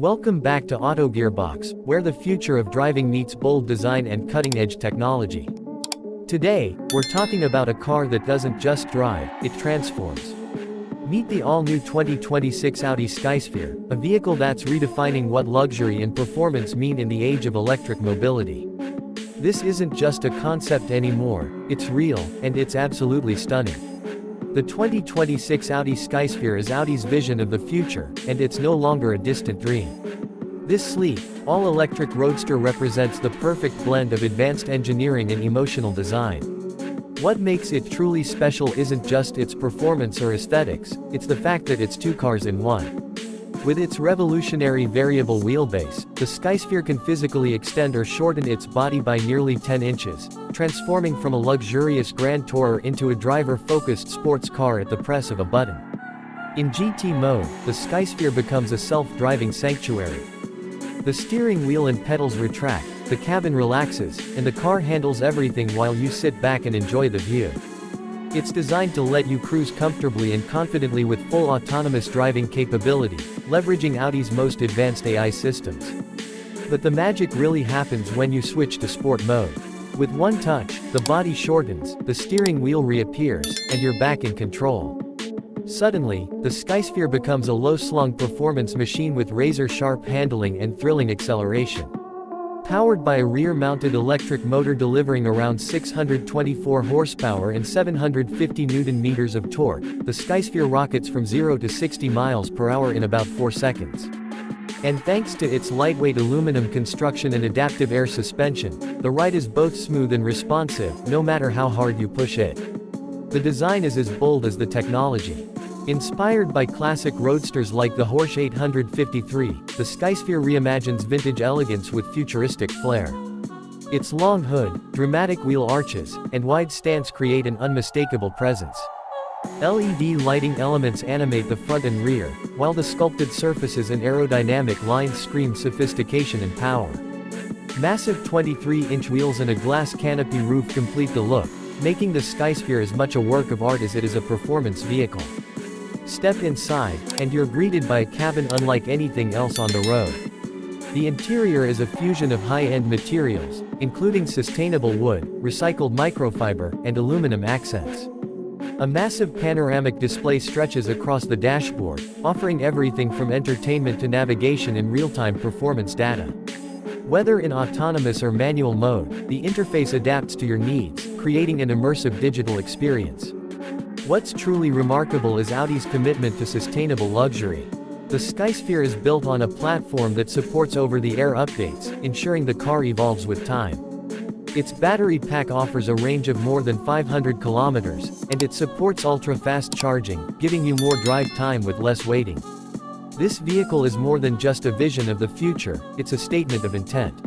Welcome back to Autogearbox, where the future of driving meets bold design and cutting-edge technology. Today, we're talking about a car that doesn't just drive, it transforms. Meet the all-new 2026 Audi Skysphere, a vehicle that's redefining what luxury and performance mean in the age of electric mobility. This isn't just a concept anymore, it's real, and it's absolutely stunning. The 2026 Audi Skysphere is Audi's vision of the future, and it's no longer a distant dream. This sleek, all-electric roadster represents the perfect blend of advanced engineering and emotional design. What makes it truly special isn't just its performance or aesthetics, it's the fact that it's two cars in one. With its revolutionary variable wheelbase, the Skysphere can physically extend or shorten its body by nearly 10 inches, transforming from a luxurious grand tourer into a driver-focused sports car at the press of a button. In GT mode, the Skysphere becomes a self-driving sanctuary. The steering wheel and pedals retract, the cabin relaxes, and the car handles everything while you sit back and enjoy the view. It's designed to let you cruise comfortably and confidently with full autonomous driving capability, leveraging Audi's most advanced AI systems. But the magic really happens when you switch to sport mode. With one touch, the body shortens, the steering wheel reappears, and you're back in control. Suddenly, the Skysphere becomes a low-slung performance machine with razor-sharp handling and thrilling acceleration. Powered by a rear-mounted electric motor delivering around 624 horsepower and 750 Nm of torque, the Skysphere rockets from 0 to 60 miles per hour in about 4 seconds. And thanks to its lightweight aluminum construction and adaptive air suspension, the ride is both smooth and responsive, no matter how hard you push it. The design is as bold as the technology. Inspired by classic roadsters like the Porsche 853, the Skysphere reimagines vintage elegance with futuristic flair. Its long hood, dramatic wheel arches, and wide stance create an unmistakable presence. LED lighting elements animate the front and rear, while the sculpted surfaces and aerodynamic lines scream sophistication and power. Massive 23-inch wheels and a glass canopy roof complete the look, making the Skysphere as much a work of art as it is a performance vehicle. Step inside, and you're greeted by a cabin unlike anything else on the road. The interior is a fusion of high-end materials, including sustainable wood, recycled microfiber, and aluminum accents. A massive panoramic display stretches across the dashboard, offering everything from entertainment to navigation and real-time performance data. Whether in autonomous or manual mode, the interface adapts to your needs, creating an immersive digital experience. What's truly remarkable is Audi's commitment to sustainable luxury. The Skysphere is built on a platform that supports over-the-air updates, ensuring the car evolves with time. Its battery pack offers a range of more than 500 kilometers, and it supports ultra-fast charging, giving you more drive time with less waiting. This vehicle is more than just a vision of the future, it's a statement of intent.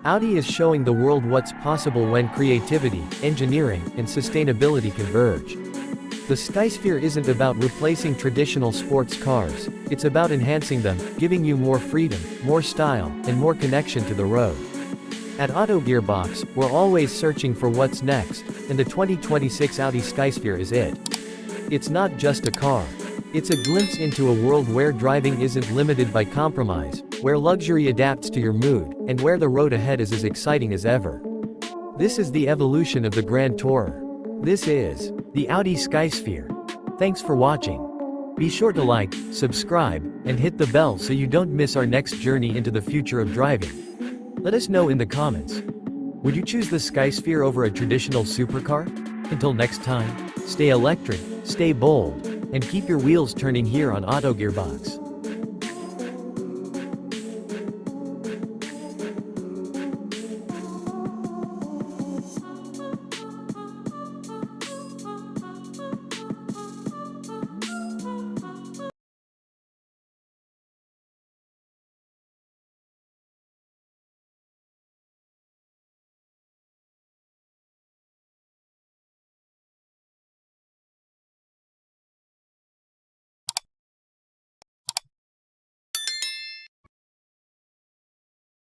Audi is showing the world what's possible when creativity, engineering, and sustainability converge. The Skysphere isn't about replacing traditional sports cars, it's about enhancing them, giving you more freedom, more style, and more connection to the road. At Autogearbox, we're always searching for what's next, and the 2026 Audi Skysphere is it. It's not just a car. It's a glimpse into a world where driving isn't limited by compromise, where luxury adapts to your mood, and where the road ahead is as exciting as ever. This is the evolution of the Grand Tourer. This is the Audi Skysphere. Thanks for watching. Be sure to like, subscribe, and hit the bell so you don't miss our next journey into the future of driving. Let us know in the comments. Would you choose the Skysphere over a traditional supercar? Until next time, stay electric, stay bold, and keep your wheels turning here on Autogearbox.